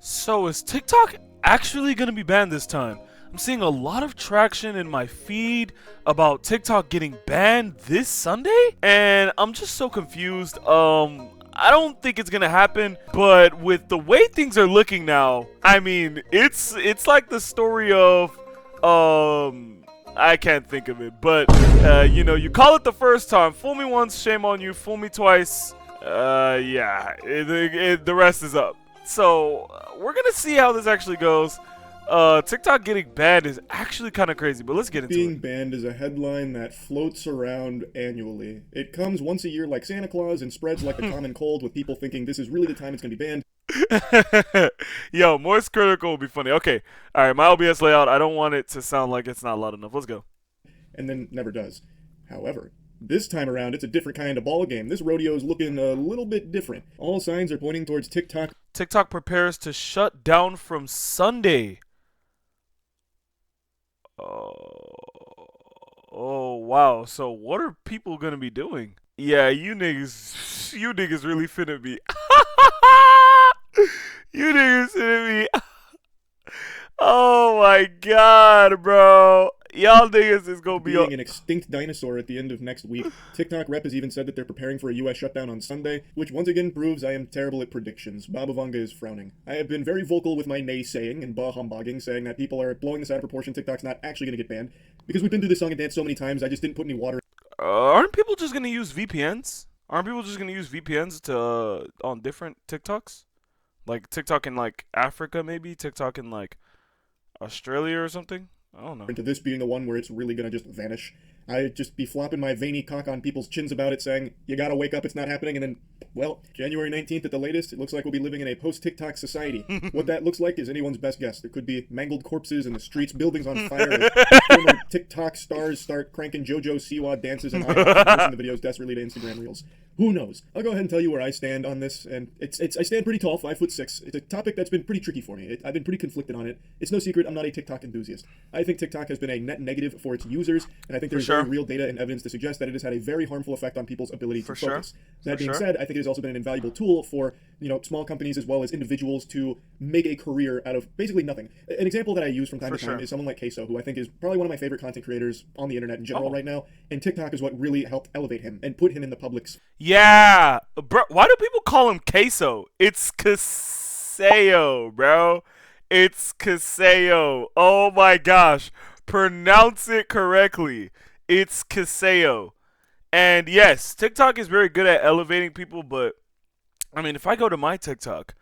So is TikTok actually going to be banned this time? I'm seeing a lot of traction in my feed about TikTok getting banned this Sunday, and I'm just so confused. I don't think it's going to happen, but with the way things are looking now, I mean, it's like the story of I can't think of it, but you call it the first time. Fool me once, shame on you. Fool me twice. Yeah, the rest is up. So we're gonna see how this actually goes. TikTok getting banned is actually kind of crazy, but let's get into Being banned is a headline that floats around annually. It comes once a year like Santa Claus and spreads like a common cold, with people thinking this is really the time it's going to be banned, it. Yo, Moist Critical will be funny. Okay, all right, my OBS layout. I don't want it to sound like it's not loud enough. Let's go. and then never does. However, this time around, it's a different kind of ball game. This rodeo is looking a little bit different. All signs are pointing towards TikTok TikTok prepares to shut down from Sunday. Oh wow. So what are people gonna be doing? Yeah, you niggas really finna be. You niggas finna be. Oh my god, bro. Y'all niggas is gonna be. being an extinct dinosaur at the end of next week. TikTok rep has even said that they're preparing for a US shutdown on Sunday, which once again proves I am terrible at predictions. Baba Vanga is frowning. I have been very vocal with my naysaying and bah humbugging, saying that people are blowing this out of proportion. TikTok's not actually going to get banned. Because we've been through this song and dance so many times, I just didn't put any water Aren't people just gonna use VPNs? Aren't people just gonna use VPNs to on different TikToks? Like TikTok in like Africa, maybe TikTok in like Australia or something. I don't know. into this being the one where it's really going to just vanish. I'd just be flopping my veiny cock on people's chins about it, saying, you gotta wake up, it's not happening, and then, well, January 19th at the latest, it looks like we'll be living in a post-TikTok society. What that looks like is anyone's best guess. There could be mangled corpses in the streets, buildings on fire, as former TikTok stars start cranking JoJo Siwa dances and posting the videos desperately to Instagram Reels. Who knows? I'll go ahead and tell you where I stand on this, and I stand pretty tall, 5'6". It's a topic that's been pretty tricky for me. I've been pretty conflicted on it. It's no secret I'm not a TikTok enthusiast. I think TikTok has been a net negative for its users, and I think there's very real data and evidence to suggest that it has had a very harmful effect on people's ability to focus. That being said, I think it has also been an invaluable tool for small companies as well as individuals to make a career out of basically nothing. An example that I use from time to time is someone like Queso, who I think is probably one of my favorite content creators on the internet in general right now, and TikTok is what really helped elevate him and put him in the public's. Yeah, bro. Why do people call him Queso? It's Caseo, bro. It's Caseo. Oh my gosh, pronounce it correctly. It's Caseo. And yes, TikTok is very good at elevating people, but I mean, if I go to my TikTok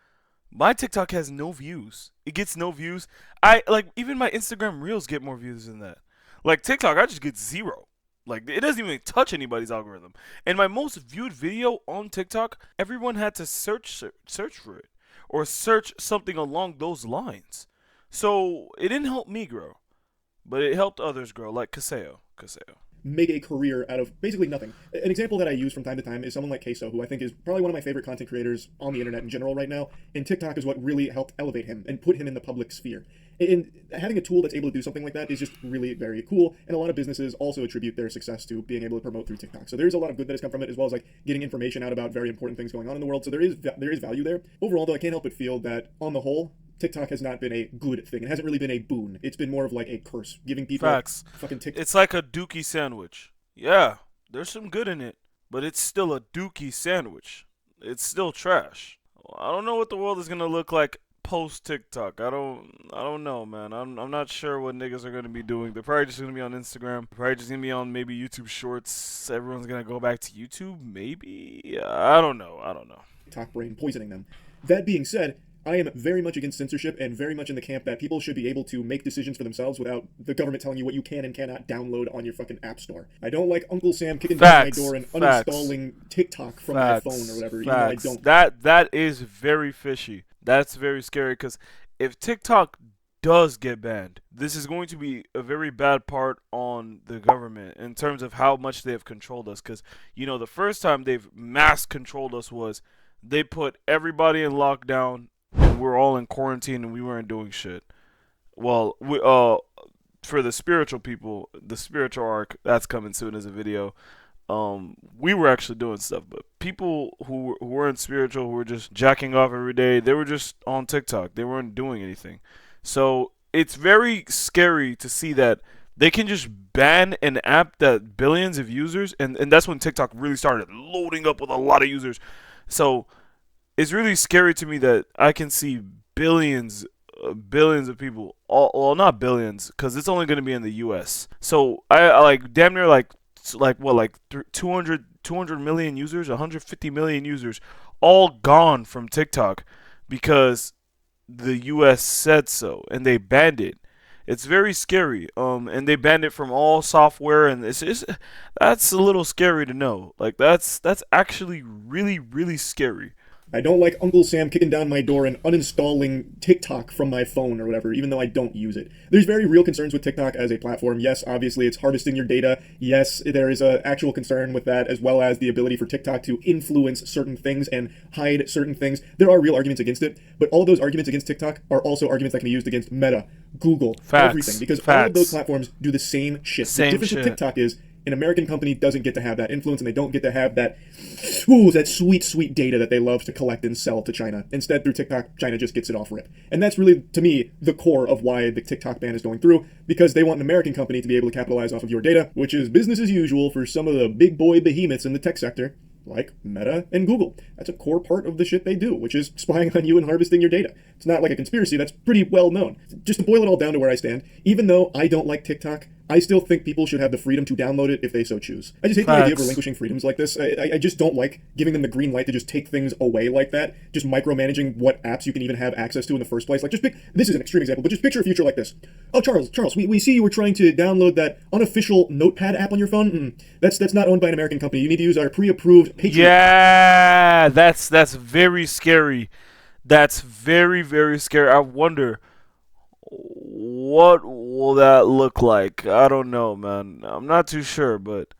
has no views. It gets no views. I like even my Instagram Reels get more views than that. Like TikTok, I just get zero. Like it doesn't even touch anybody's algorithm. And my most viewed video on TikTok, everyone had to search for it or search something along those lines. So it didn't help me grow, but it helped others grow, like Caseo. Caseo. Make a career out of basically nothing. An example that I use from time to time is someone like Queso, who I think is probably one of my favorite content creators on the internet in general right now, and TikTok is what really helped elevate him and put him in the public sphere. And having a tool that's able to do something like that is just really very cool, and a lot of businesses also attribute their success to being able to promote through TikTok. So there's a lot of good that has come from it, as well as like getting information out about very important things going on in the world. So there is value there. Overall, though, I can't help but feel that on the whole, TikTok has not been a good thing. It hasn't really been a boon. It's been more of like a curse, giving people Facts. fucking TikTok. It's like a dookie sandwich. Yeah, there's some good in it, but it's still a dookie sandwich. It's still trash. I don't know what the world is gonna look like post TikTok. I don't know, man. I'm not sure what niggas are gonna be doing. They're probably just gonna be on Instagram. Probably just gonna be on maybe YouTube Shorts. Everyone's gonna go back to YouTube, maybe. Yeah, I don't know. TikTok brain poisoning them. That being said, I am very much against censorship and very much in the camp that people should be able to make decisions for themselves without the government telling you what you can and cannot download on your fucking app store. I don't like Uncle Sam kicking down my door and uninstalling TikTok from my phone or whatever. Even though I don't. That is very fishy. That's very scary because if TikTok does get banned, this is going to be a very bad part on the government in terms of how much they have controlled us. Because the first time they've mass controlled us was they put everybody in lockdown. And we're all in quarantine and we weren't doing shit. Well, for the spiritual people, the spiritual arc that's coming soon as a video. we were actually doing stuff, but people who weren't spiritual, who were just jacking off every day, they were just on TikTok. They weren't doing anything. So it's very scary to see that they can just ban an app that billions of users, and that's when TikTok really started loading up with a lot of users. So it's really scary to me that I can see billions of people. Well, not billions, because it's only going to be in the U.S. So I like damn near like what, like 200 million users, 150 million users, all gone from TikTok because the U.S. said so and they banned it. It's very scary. And they banned it from all software, and it's that's a little scary to know. Like that's actually really scary. I don't like Uncle Sam kicking down my door and uninstalling TikTok from my phone or whatever, even though I don't use it. There's very real concerns with TikTok as a platform. Yes, obviously it's harvesting your data. Yes, there is an actual concern with that, as well as the ability for TikTok to influence certain things and hide certain things. There are real arguments against it, but all of those arguments against TikTok are also arguments that can be used against Meta, Google, everything, because all of those platforms do the same shit. The difference with TikTok is an American company doesn't get to have that influence, and they don't get to have that sweet data that they love to collect and sell to China. Instead, through TikTok, China just gets it off rip. And that's really, to me, the core of why the TikTok ban is going through, because they want an American company to be able to capitalize off of your data, which is business as usual for some of the big boy behemoths in the tech sector, like Meta and Google. That's a core part of the shit they do, which is spying on you and harvesting your data. It's not like a conspiracy, that's pretty well known. Just to boil it all down to where I stand, even though I don't like TikTok, I still think people should have the freedom to download it if they so choose. I just hate the idea of relinquishing freedoms like this. I just don't like giving them the green light to just take things away like that, just micromanaging what apps you can even have access to in the first place. Like, this is an extreme example, but just picture a future like this. Oh, Charles, we see you were trying to download that unofficial Notepad app on your phone. That's not owned by an American company. You need to use our pre-approved Patriot. Yeah, that's very scary. That's very scary. I wonder, what will that look like? I don't know, man. I'm not too sure, but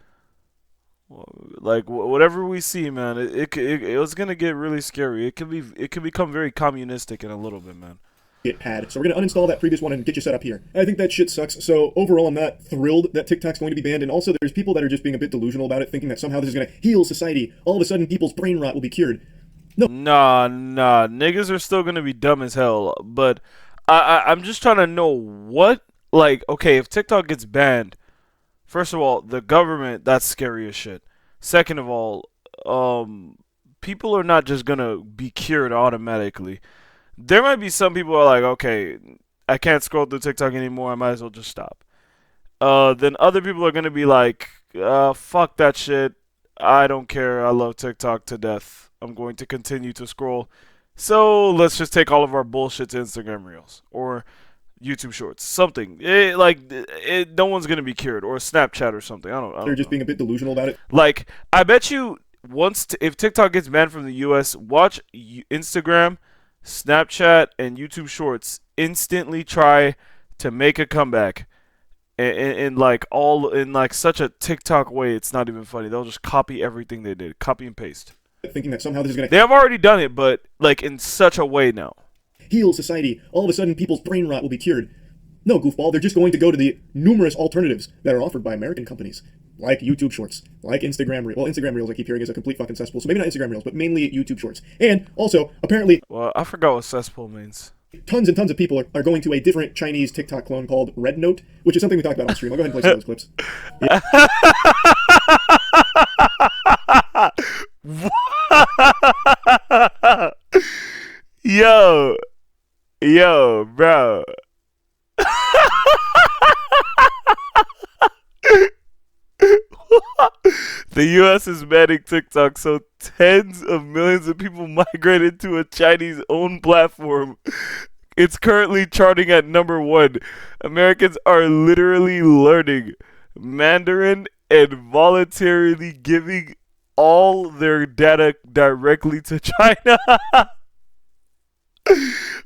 like whatever we see, man, it was gonna get really scary. It can become very communistic in a little bit, man. Pad. So we're gonna uninstall that previous one and get you set up here. I think that shit sucks. So overall, I'm not thrilled that TikTok's going to be banned, and also there's people that are just being a bit delusional about it, thinking that somehow this is gonna heal society. All of a sudden, people's brain rot will be cured. No. Nah, niggas are still gonna be dumb as hell, but I'm just trying to know what, like, okay, if TikTok gets banned, first of all, the government, that's scary as shit. Second of all, people are not just gonna be cured automatically. There might be some people who are like, okay, I can't scroll through TikTok anymore, I might as well just stop. Then other people are gonna be like, fuck that shit, I don't care, I love TikTok to death. I'm going to continue to scroll. So let's just take all of our bullshit to Instagram Reels or YouTube Shorts, something. No one's gonna be cured, or Snapchat or something. I don't They're just know. being a bit delusional about it. Like, I bet you if TikTok gets banned from the U.S., watch Instagram, Snapchat, and YouTube Shorts instantly try to make a comeback. In like such a TikTok way, it's not even funny. They'll just copy everything they did, copy and paste. Thinking that somehow this is gonna... They have already done it, but like in such a way now. Heal society. All of a sudden, people's brain rot will be cured. No, goofball. They're just going to go to the numerous alternatives that are offered by American companies, like YouTube Shorts, like Instagram Reels. Well, Instagram Reels I keep hearing is a complete fucking cesspool, so maybe not Instagram Reels, but mainly YouTube Shorts. And also, apparently... Well, I forgot what cesspool means. Tons and tons of people are going to a different Chinese TikTok clone called Red Note, which is something we talked about on stream. I'll go ahead and play some of those clips. Yeah. Yo, bro. The U.S. is banning TikTok, so tens of millions of people migrated to a Chinese-owned platform. It's currently charting at #1. Americans are literally learning Mandarin and voluntarily giving all their data directly to China.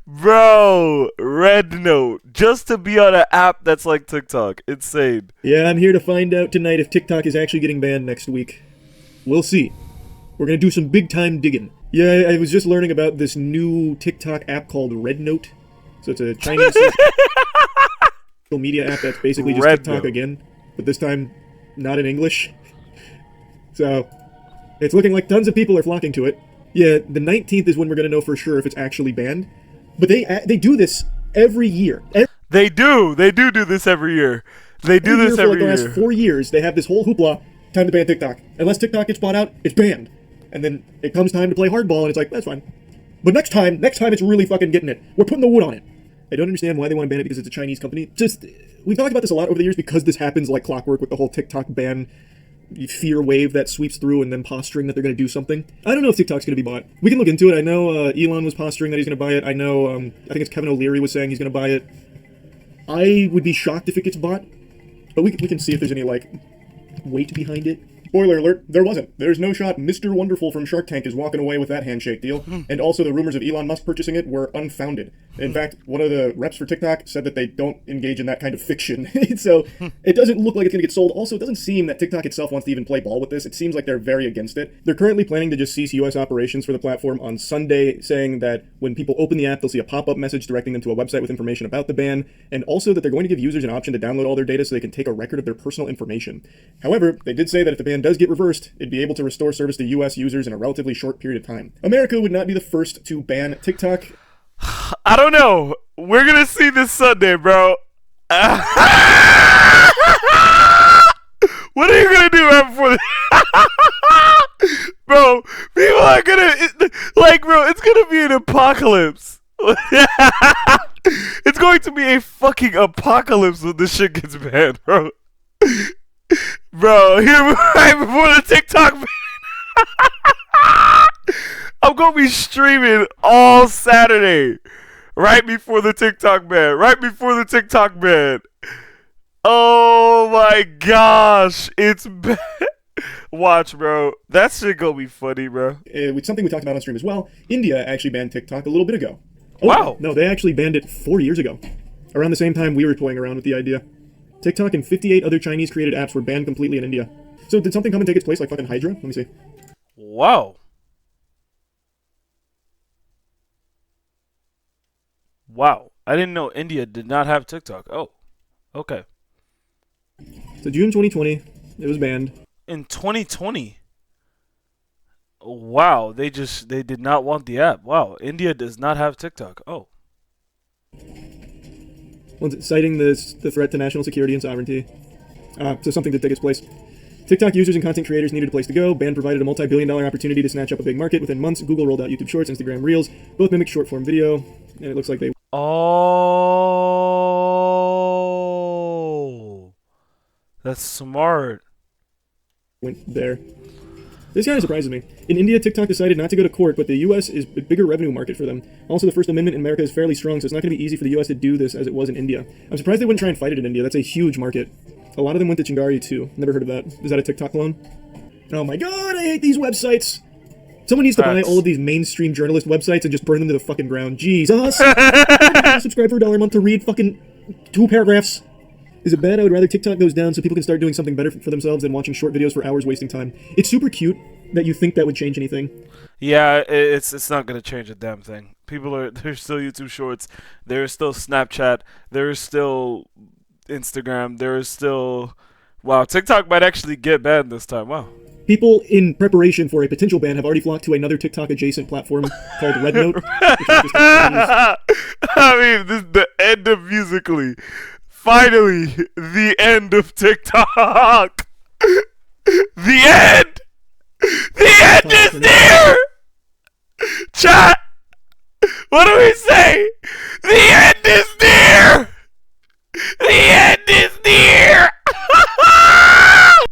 Bro, Red Note, just to be on an app that's like TikTok. Insane. Yeah, I'm here to find out tonight if TikTok is actually getting banned next week. We'll see. We're gonna do some big time digging. Yeah, I was just learning about this new TikTok app called Red Note. So it's a Chinese social media app that's basically just Red TikTok Note. again, but this time not in English. So it's looking like tons of people are flocking to it. Yeah, the 19th is when we're gonna know for sure if it's actually banned. But they do this every year. They do this every year. They do this for every like the year. last 4 years. They have this whole hoopla. Time to ban TikTok. Unless TikTok gets bought out, it's banned. And then it comes time to play hardball, and it's like, that's fine. But next time it's really fucking getting it. We're putting the wood on it. I don't understand why they want to ban it because it's a Chinese company. Just, we've talked about this a lot over the years because this happens like clockwork with the whole TikTok ban fear wave that sweeps through and then posturing that they're going to do something. I don't know if TikTok's going to be bought. We can look into it. I know Elon was posturing that he's going to buy it. I know, I think it's Kevin O'Leary was saying he's going to buy it. I would be shocked if it gets bought. But we can see if there's any, like, weight behind it. Spoiler alert, there wasn't. There's no shot Mr. Wonderful from Shark Tank is walking away with that handshake deal. And also the rumors of Elon Musk purchasing it were unfounded. In fact, one of the reps for TikTok said that they don't engage in that kind of fiction. So it doesn't look like it's going to get sold. Also, it doesn't seem that TikTok itself wants to even play ball with this. It seems like they're very against it. They're currently planning to just cease US operations for the platform on Sunday, saying that when people open the app, they'll see a pop-up message directing them to a website with information about the ban, and also that they're going to give users an option to download all their data so they can take a record of their personal information. However, they did say that if the ban does get reversed, it'd be able to restore service to US users in a relatively short period of time. America would not be the first to ban TikTok. I don't know. We're gonna see this Sunday, bro. What are you gonna do right before bro, people are gonna, like, bro, it's gonna be an apocalypse. It's going to be a fucking apocalypse when this shit gets banned, bro. Bro, here right before the TikTok ban. I'm gonna be streaming all Saturday. Right before the TikTok ban. Right before the TikTok ban. Oh my gosh. It's bad. Watch, bro. That shit gonna be funny, bro. It's something we talked about on stream as well. India actually banned TikTok a little bit ago. Oh, wow. No, they actually banned it 4 years ago. Around the same time we were toying around with the idea. TikTok and 58 other Chinese-created apps were banned completely in India. So did something come and take its place like fucking Hydra? Let me see. Wow. Wow. I didn't know India did not have TikTok. Oh. Okay. So June 2020, it was banned. In 2020. Wow, they did not want the app. Wow, India does not have TikTok. Oh. Citing the threat to national security and sovereignty. So something to take its place. TikTok users and content creators needed a place to go. Ban provided a multi-billion-dollar opportunity to snatch up a big market. Within months, Google rolled out YouTube Shorts, Instagram Reels. Both mimic short-form video. And it looks like they... Oh. That's smart. Went there. This kind of surprises me. In India, TikTok decided not to go to court, but the U.S. is a bigger revenue market for them. Also, the First Amendment in America is fairly strong, so it's not going to be easy for the U.S. to do this as it was in India. I'm surprised they wouldn't try and fight it in India. That's a huge market. A lot of them went to Chingari, too. Never heard of that. Is that a TikTok clone? Oh my god, I hate these websites! Someone needs to buy all of these mainstream journalist websites and just burn them to the fucking ground. Jesus! Subscribe for $1 a month to read fucking 2 paragraphs. Is it bad? I would rather TikTok goes down so people can start doing something better for themselves than watching short videos for hours wasting time. It's super cute that you think that would change anything. Yeah, it's not gonna change a damn thing. There's still YouTube Shorts, there's still Snapchat, there's still Instagram, there's still... Wow, TikTok might actually get banned this time. Wow. People in preparation for a potential ban have already flocked to another TikTok-adjacent platform called RedNote. I mean, this is the end of Musical.ly. Finally, the end of TikTok. The end. The end is near. Chat. What do we say? The end is